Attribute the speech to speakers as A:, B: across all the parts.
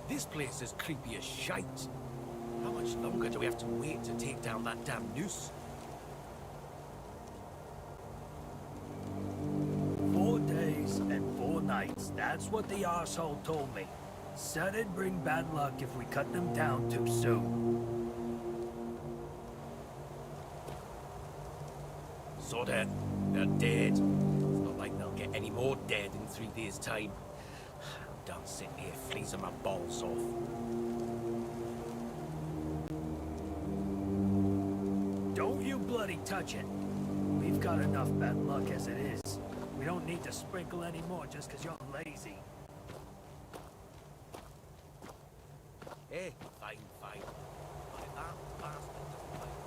A: This place is creepy as shite. How much longer do we have to wait to take down that damn noose?
B: 4 days and 4 nights. That's what the arsehole told me. Said it'd bring bad luck if we cut them down too soon.
A: So they're dead. It's not like they'll get any more dead in 3 days' time. I'm done sitting here freezing my balls off.
B: Don't you bloody touch it. We've got enough bad luck as it is. We don't need to sprinkle any more just because you're lazy.
A: Eh, fine, fine. But if that bastard doesn't like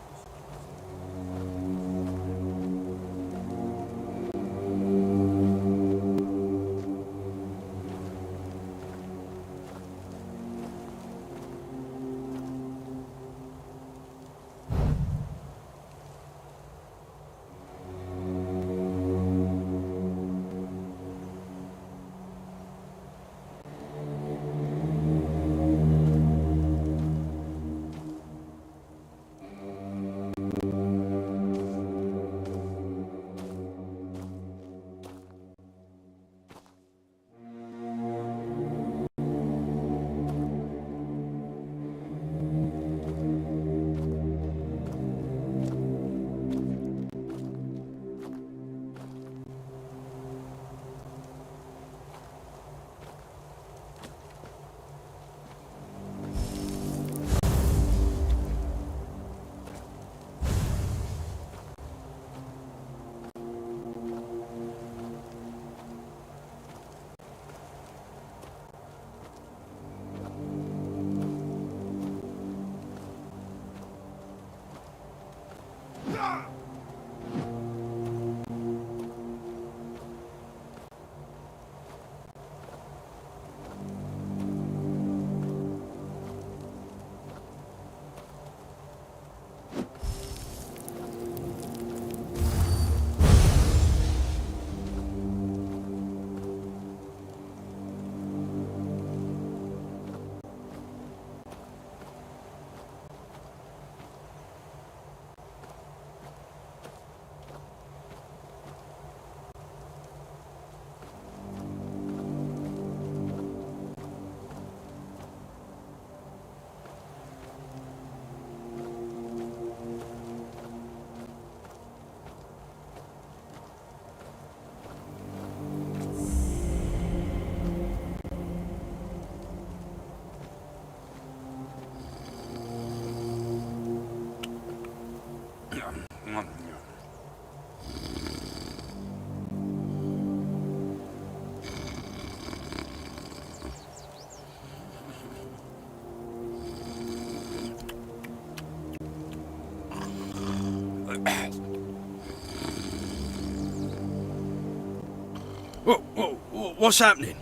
C: What's happening?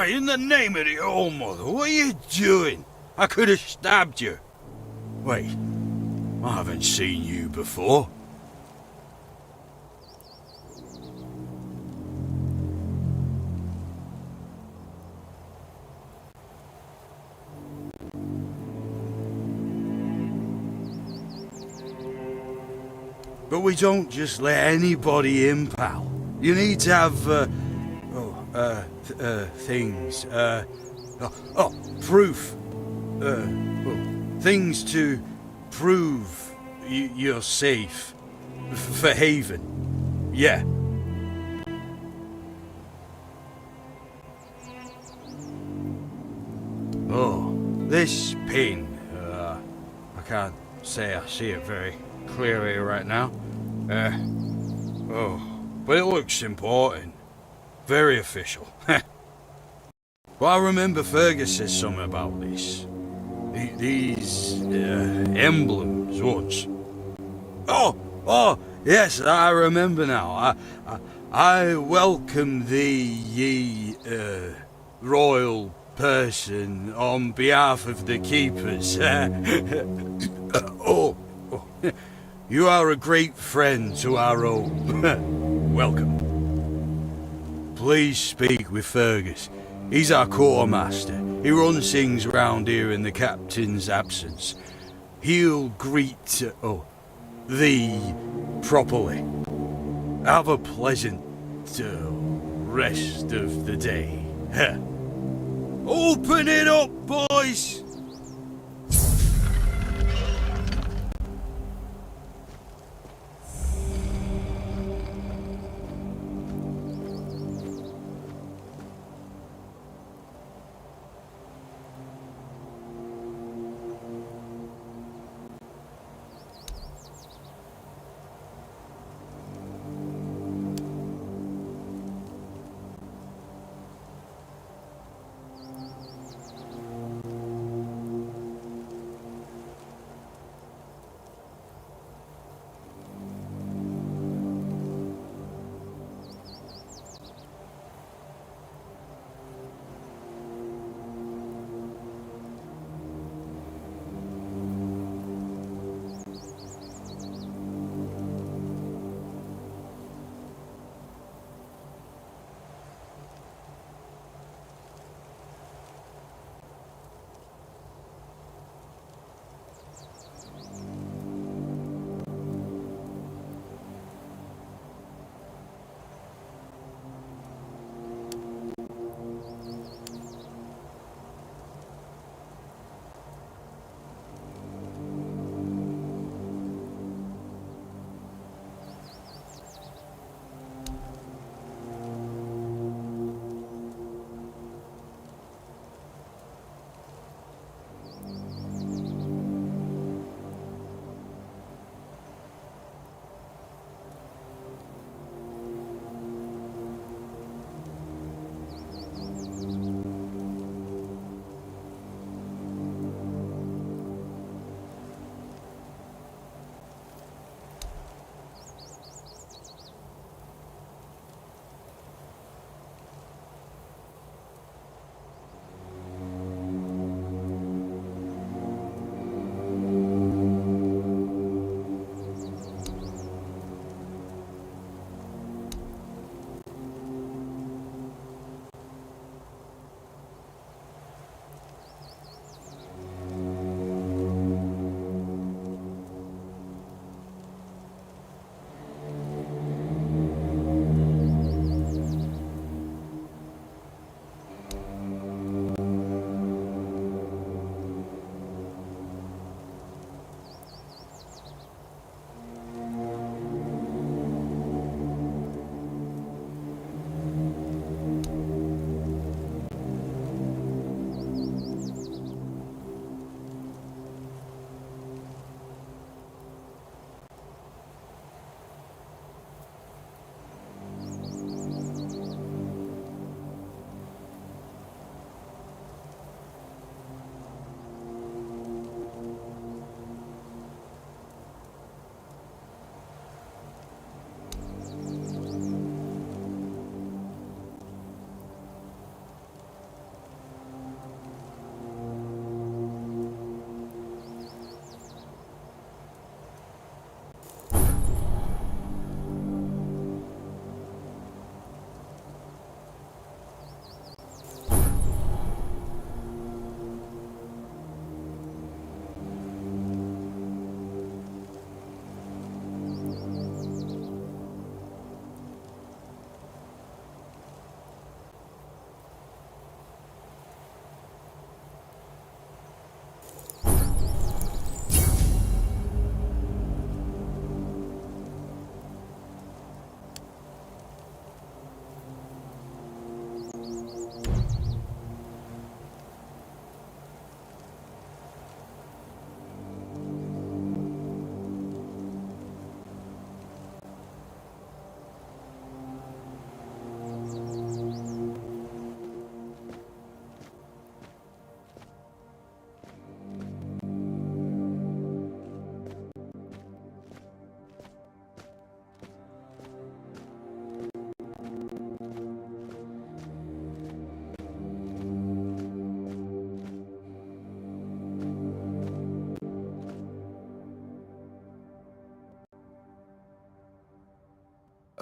C: In the name of the old mother, what are you doing? I could have stabbed you. Wait, I haven't seen you before. But we don't just let anybody in, pal. You need to have, things, proof. Things to prove you're safe. For Haven. Yeah. Oh, this pin. I can't say I see it very clearly right now. But it looks important. Very official. Well, I remember Fergus said something about this. These emblems once. Oh, yes, I remember now. I welcome thee, ye royal person, on behalf of the keepers. You are a great friend to our own. Welcome. Please speak with Fergus. He's our quartermaster. He runs things round here in the captain's absence. He'll greet thee properly. Have a pleasant rest of the day. Open it up, boys!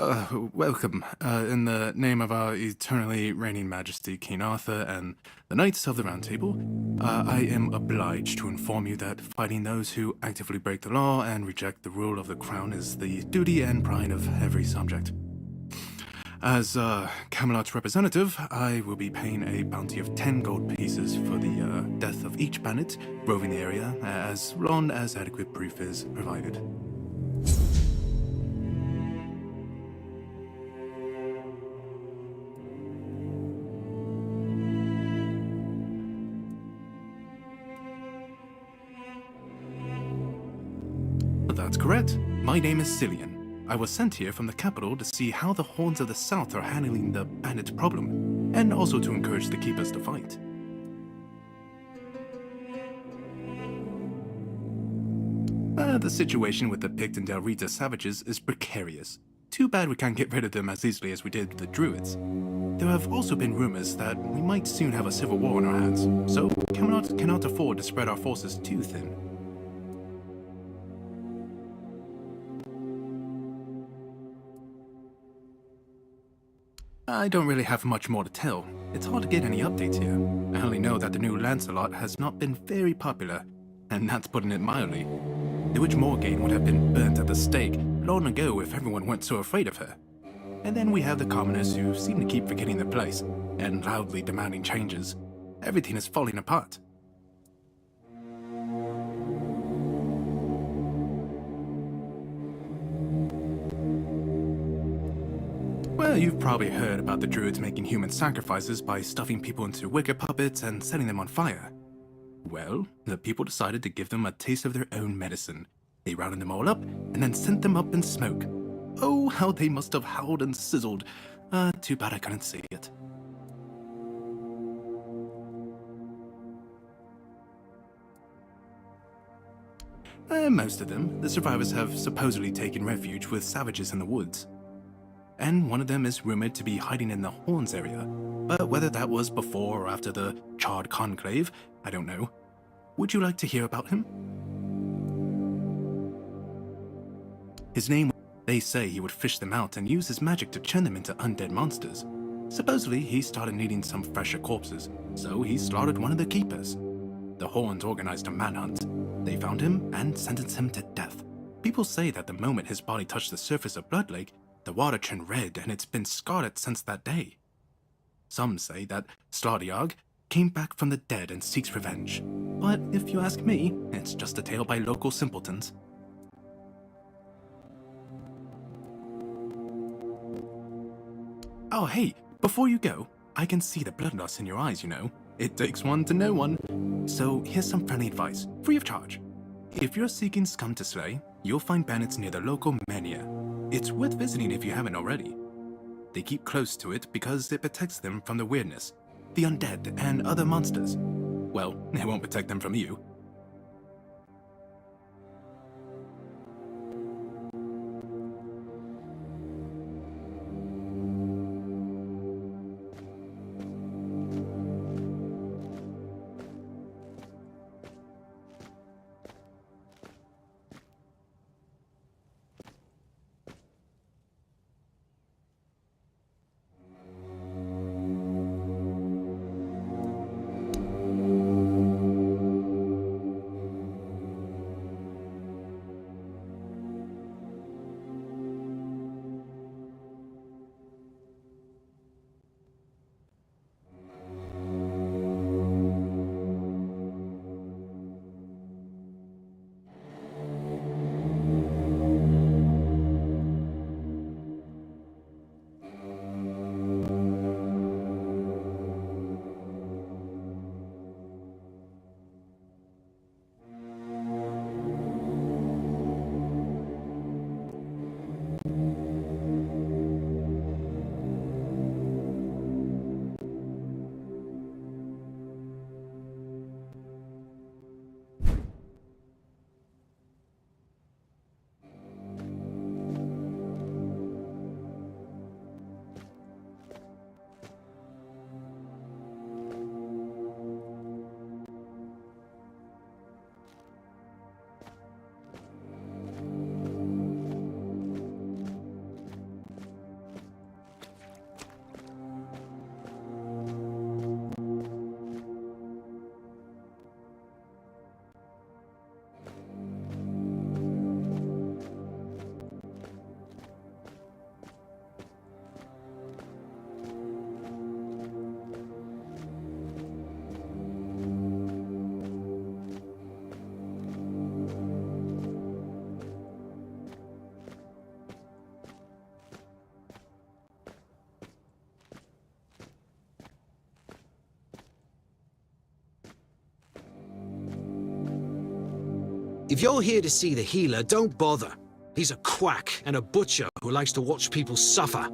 D: Welcome. In the name of our eternally reigning majesty, King Arthur, and the Knights of the Round Table, I am obliged to inform you that fighting those who actively break the law and reject the rule of the crown is the duty and pride of every subject. As Camelot's representative, I will be paying a bounty of 10 gold pieces for the death of each bandit roving the area, as long as adequate proof is provided. That's correct. My name is Cillian. I was sent here from the capital to see how the Horns of the South are handling the bandit problem, and also to encourage the Keepers to fight. The situation with the Pict and Del Rita savages is precarious. Too bad we can't get rid of them as easily as we did the Druids. There have also been rumors that we might soon have a civil war on our hands, so Camelot cannot afford to spread our forces too thin. I don't really have much more to tell. It's hard to get any updates here. I only know that the new Lancelot has not been very popular, and that's putting it mildly. The Witch Morgane would have been burnt at the stake long ago if everyone weren't so afraid of her. And then we have the commoners who seem to keep forgetting their place, and loudly demanding changes. Everything is falling apart. Well, you've probably heard about the Druids making human sacrifices by stuffing people into wicker puppets and setting them on fire. Well, the people decided to give them a taste of their own medicine. They rounded them all up and then sent them up in smoke. Oh, how they must have howled and sizzled. Too bad I couldn't see it. Most of them, the survivors have supposedly taken refuge with savages in the woods. And one of them is rumored to be hiding in the Horns area. But whether that was before or after the Charred Conclave, I don't know. Would you like to hear about him? His name, they say he would fish them out and use his magic to turn them into undead monsters. Supposedly, he started needing some fresher corpses, so he slaughtered one of the keepers. The Horns organized a manhunt. They found him and sentenced him to death. People say that the moment his body touched the surface of Blood Lake, the water turned red and it's been scarred since that day. Some say that Slaughterjag came back from the dead and seeks revenge. But if you ask me, it's just a tale by local simpletons. Oh hey, before you go, I can see the bloodlust in your eyes, you know. It takes one to know one. So here's some friendly advice, free of charge. If you're seeking scum to slay, you'll find bandits near the local mania. It's worth visiting if you haven't already. They keep close to it because it protects them from the weirdness, the undead, and other monsters. Well, it won't protect them from you.
E: If you're here to see the healer, don't bother. He's a quack and a butcher who likes to watch people suffer.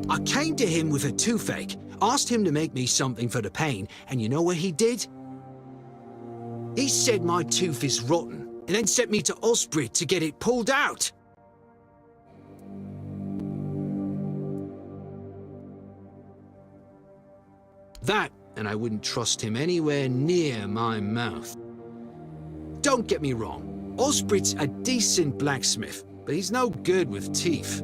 E: I came to him with a toothache, asked him to make me something for the pain, and you know what he did? He said my tooth is rotten, and then sent me to Osbrid to get it pulled out. That, and I wouldn't trust him anywhere near my mouth. Don't get me wrong, Osbrid's a decent blacksmith, but he's no good with teeth.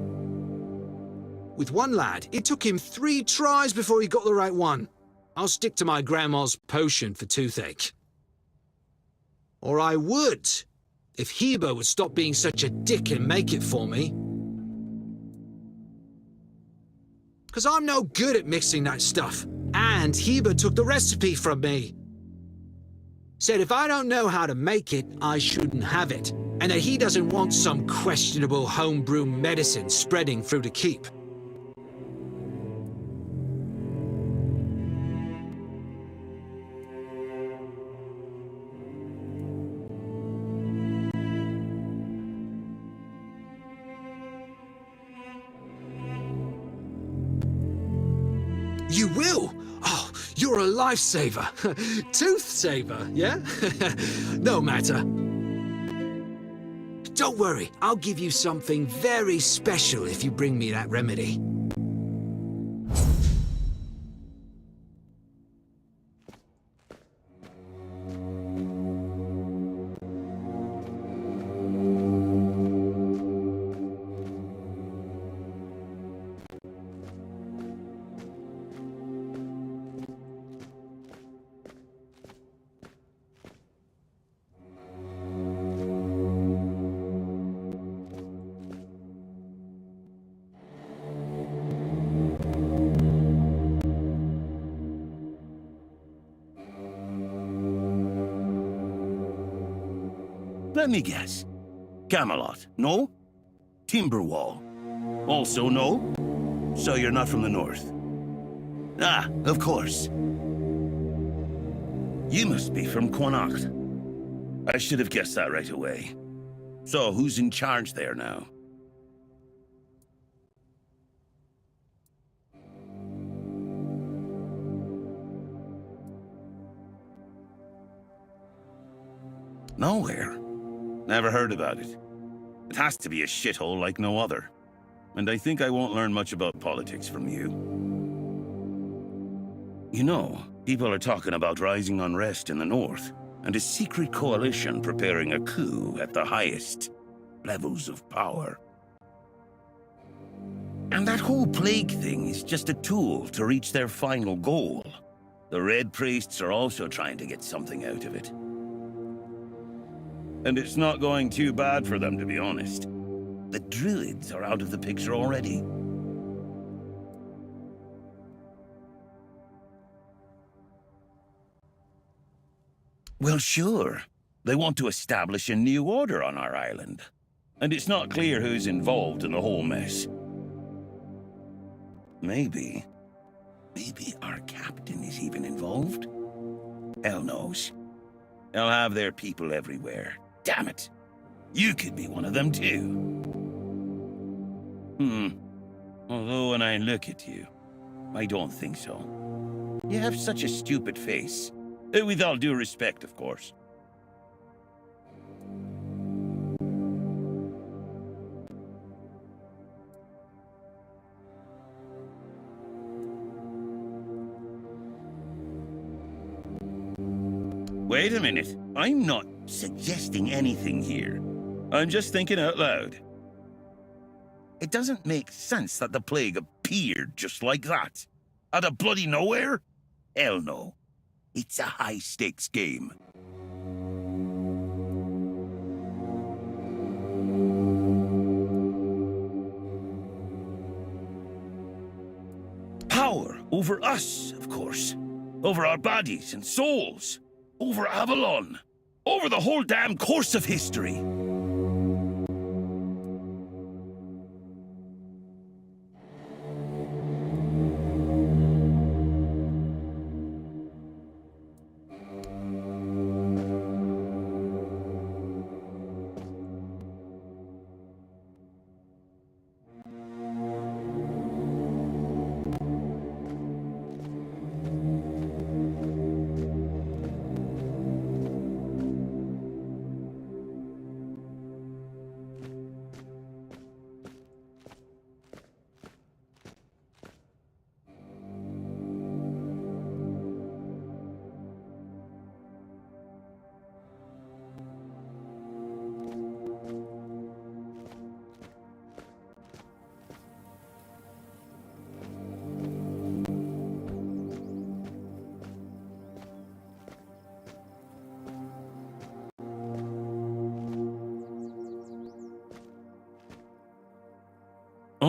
E: With one lad, it took him 3 tries before he got the right one. I'll stick to my grandma's potion for toothache. Or I would, if Heber would stop being such a dick and make it for me. 'Cause I'm no good at mixing that stuff, and Heber took the recipe from me. Said if I don't know how to make it, I shouldn't have it, and that he doesn't want some questionable homebrew medicine spreading through the keep. You will? Oh, you're a lifesaver. Tooth saver, yeah? No matter. Don't worry, I'll give you something very special if you bring me that remedy.
F: Let me guess. Camelot, no? Timberwall, also no? So you're not from the north? Ah, of course. You must be from Connacht. I should have guessed that right away. So who's in charge there now? Nowhere. Never heard about it. It has to be a shithole like no other. And I think I won't learn much about politics from you. You know, people are talking about rising unrest in the north, and a secret coalition preparing a coup at the highest levels of power. And that whole plague thing is just a tool to reach their final goal. The Red Priests are also trying to get something out of it. And it's not going too bad for them, to be honest. The Druids are out of the picture already. Well, sure. They want to establish a new order on our island. And it's not clear who's involved in the whole mess. Maybe our captain is even involved? Hell knows. They'll have their people everywhere. Damn it! You could be one of them too. Although when I look at you, I don't think so. You have such a stupid face. With all due respect, of course. Wait a minute. I'm not suggesting anything here. I'm just thinking out loud. It doesn't make sense that the plague appeared just like that. Out of bloody nowhere? Hell no. It's a high-stakes game. Power over us, of course. Over our bodies and souls. Over Avalon. Over the whole damn course of history.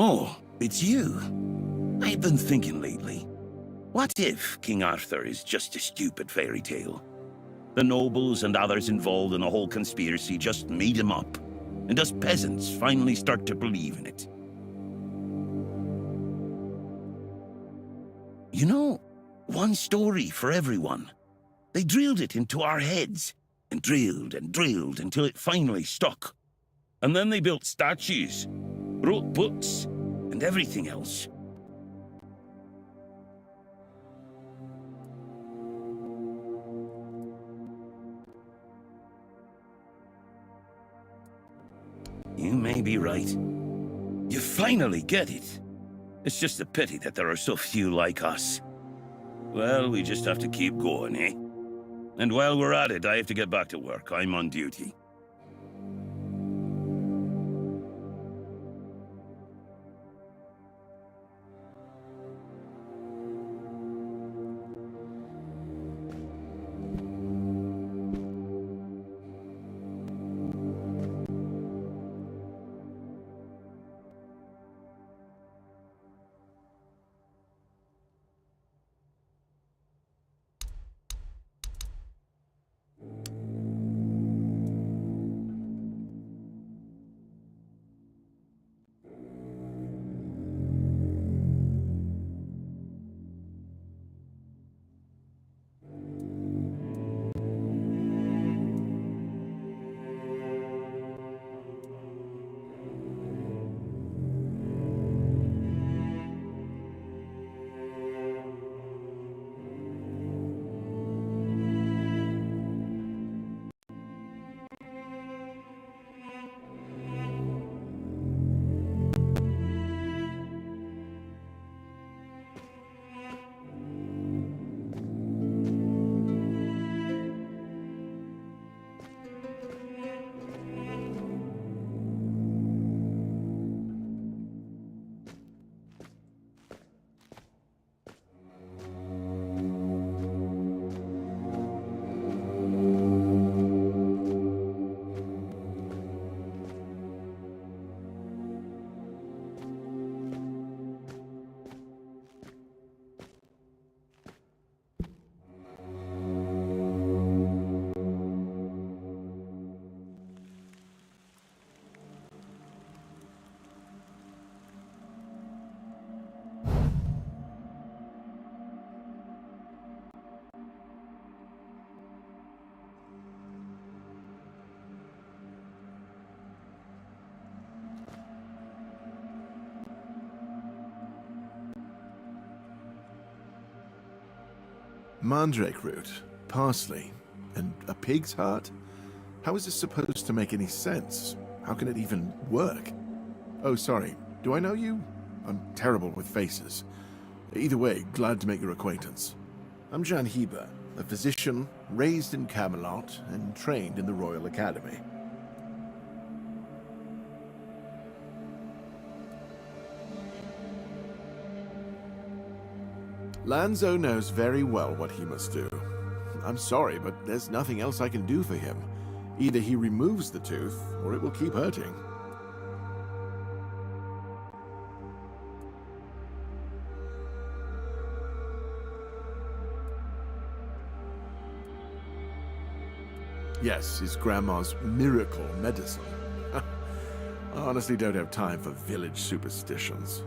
F: Oh, it's you. I've been thinking lately. What if King Arthur is just a stupid fairy tale? The nobles and others involved in the whole conspiracy just made him up. And us peasants finally start to believe in it. You know, one story for everyone. They drilled it into our heads, and drilled until it finally stuck. And then they built statues, wrote books, and everything else. You may be right. You finally get it. It's just a pity that there are so few like us. Well, we just have to keep going, eh? And while we're at it, I have to get back to work. I'm on duty.
G: Mandrake root, parsley, and a pig's heart? How is this supposed to make any sense? How can it even work? Oh, sorry. Do I know you? I'm terrible with faces. Either way, glad to make your acquaintance. I'm Jan Heber, a physician raised in Camelot and trained in the Royal Academy. Lanzo knows very well what he must do. I'm sorry, but there's nothing else I can do for him. Either he removes the tooth, or it will keep hurting. Yes, his grandma's miracle medicine. I honestly don't have time for village superstitions.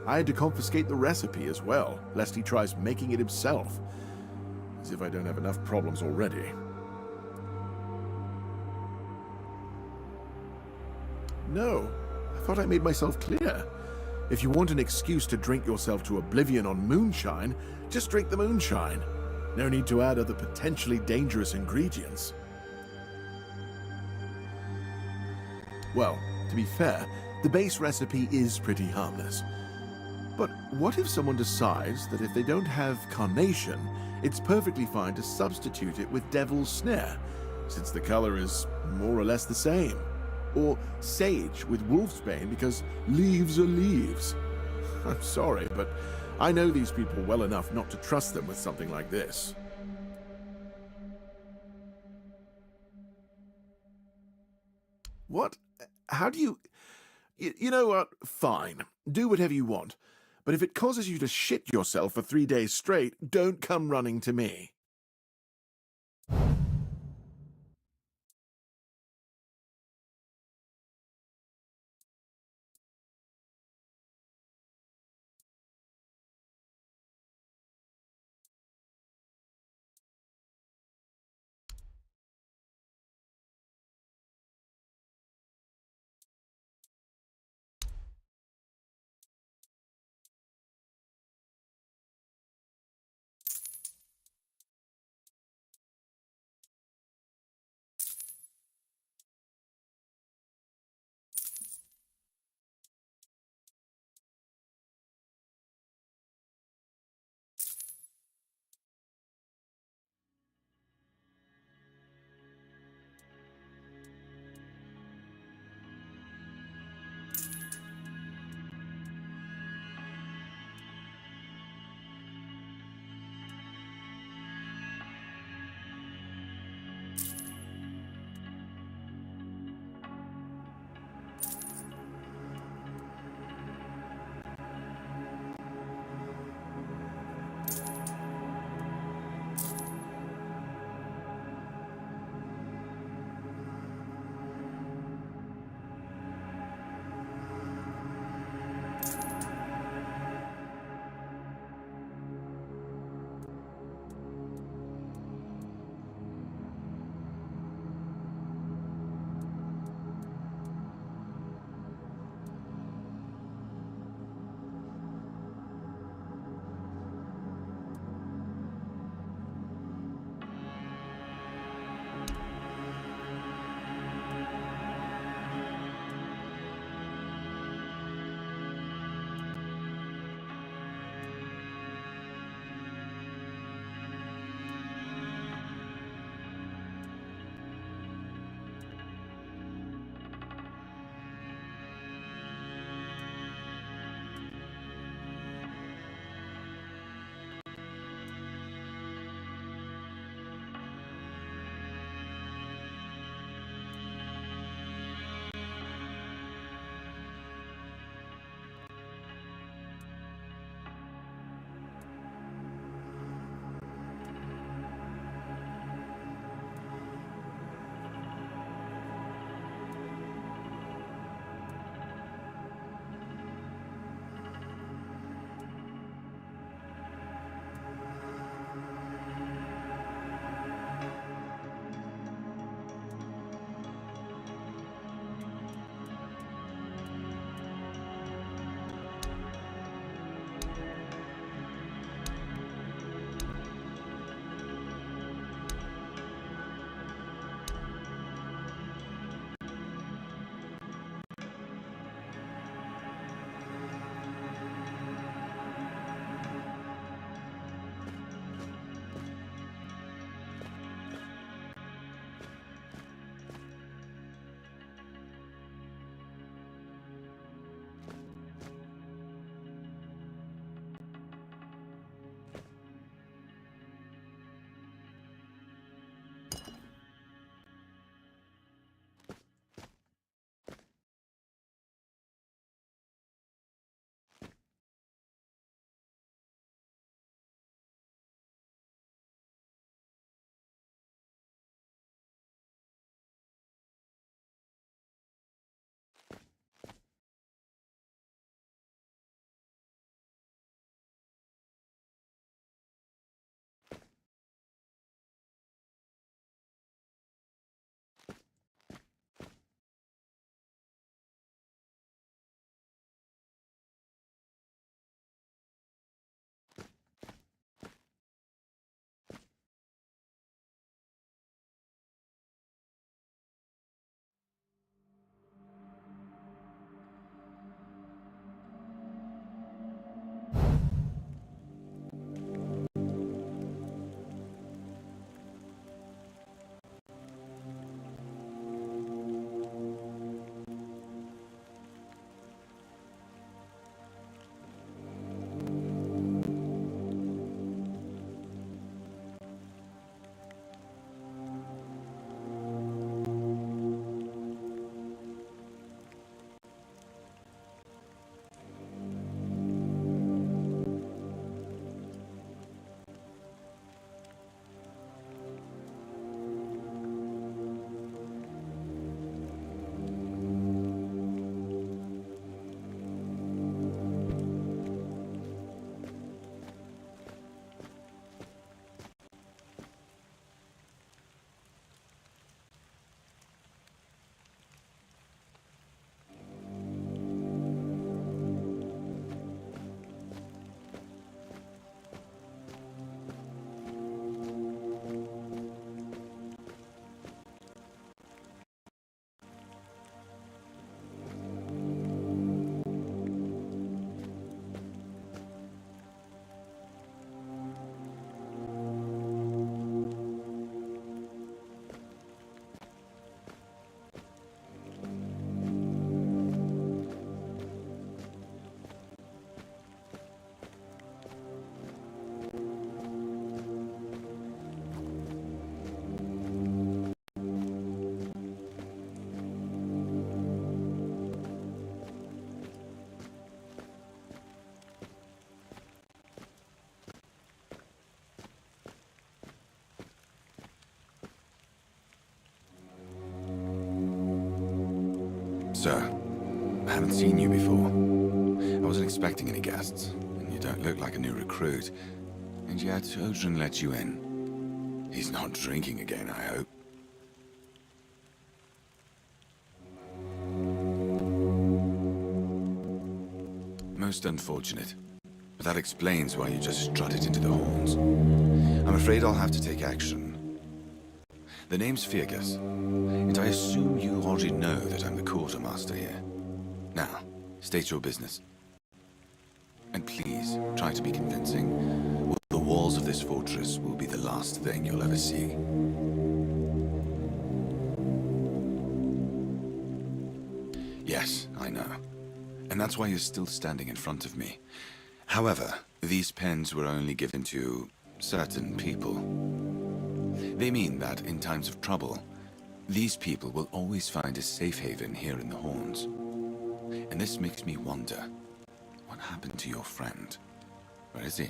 G: I had to confiscate the recipe as well, lest he tries making it himself. As if I don't have enough problems already. No, I thought I made myself clear. If you want an excuse to drink yourself to oblivion on moonshine, just drink the moonshine. No need to add other potentially dangerous ingredients. Well, to be fair, the base recipe is pretty harmless. But what if someone decides that if they don't have carnation, it's perfectly fine to substitute it with devil's snare, since the color is more or less the same? Or sage with wolfsbane because leaves are leaves? I'm sorry, but I know these people well enough not to trust them with something like this. What? How do you... You know what? Fine. Do whatever you want, but if it causes you to shit yourself for 3 days straight, don't come running to me.
H: Sir, I haven't seen you before. I wasn't expecting any guests, and you don't look like a new recruit. And yet, Odrin let you in. He's not drinking again, I hope. Most unfortunate. But that explains why you just strutted into the horns. I'm afraid I'll have to take action. The name's Fergus, and I assume you already know that I'm the quartermaster here. Now, state your business. And please, try to be convincing. The walls of this fortress will be the last thing you'll ever see. Yes, I know. And that's why you're still standing in front of me. However, these pens were only given to certain people. They mean that in times of trouble, these people will always find a safe haven here in the Horns. And this makes me wonder, what happened to your friend? Where is he?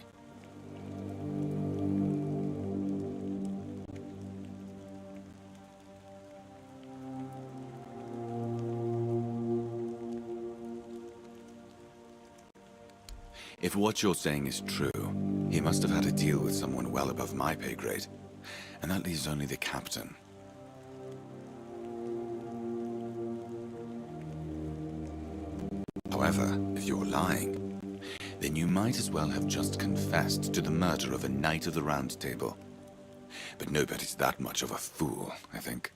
H: If what you're saying is true, he must have had a deal with someone well above my pay grade. And that leaves only the captain. However, if you're lying, then you might as well have just confessed to the murder of a Knight of the Round Table. But nobody's that much of a fool, I think.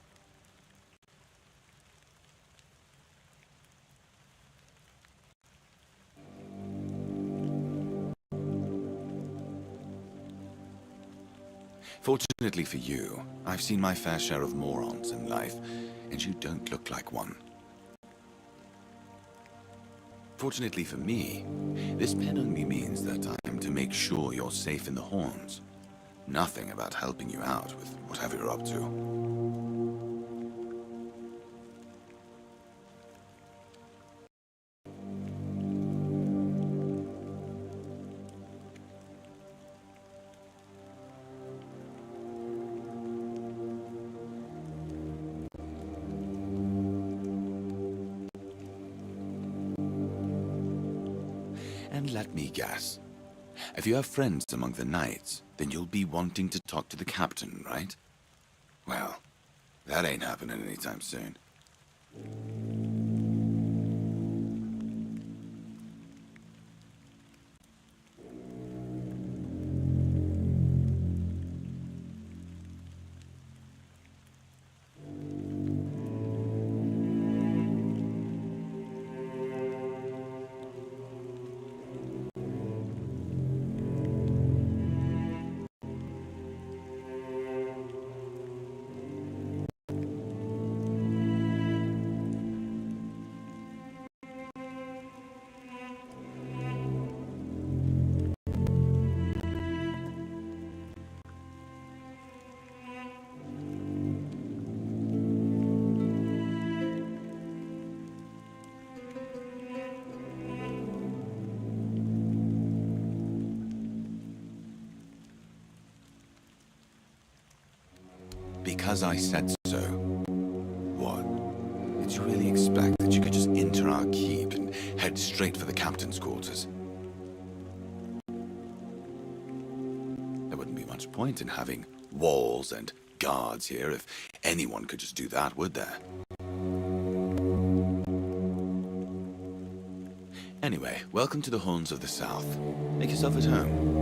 H: Fortunately for you, I've seen my fair share of morons in life, and you don't look like one. Fortunately for me, this pen only means that I am to make sure you're safe in the Horns. Nothing about helping you out with whatever you're up to. And let me guess. If you have friends among the knights, then you'll be wanting to talk to the captain, right? Well, that ain't happening anytime soon. Because I said so. What? Did you really expect that you could just enter our keep and head straight for the captain's quarters? There wouldn't be much point in having walls and guards here if anyone could just do that, would there? Anyway, welcome to the Horns of the South. Make yourself at home.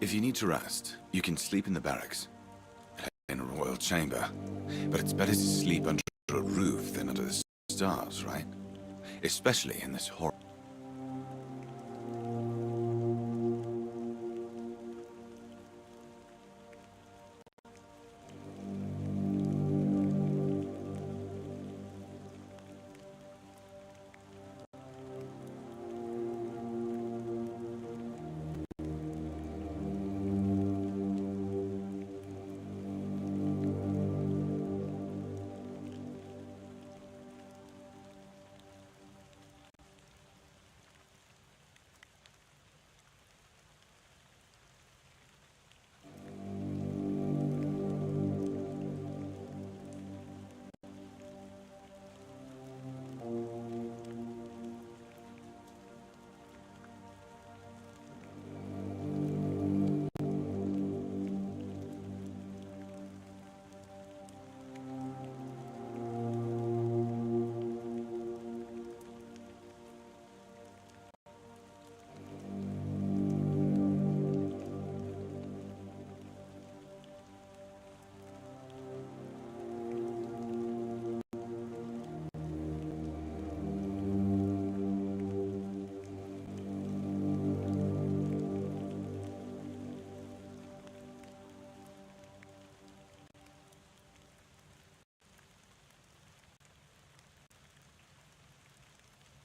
H: If you need to rest, you can sleep in the barracks, in a royal chamber. But it's better to sleep under a roof than under the stars, right? Especially in this horror.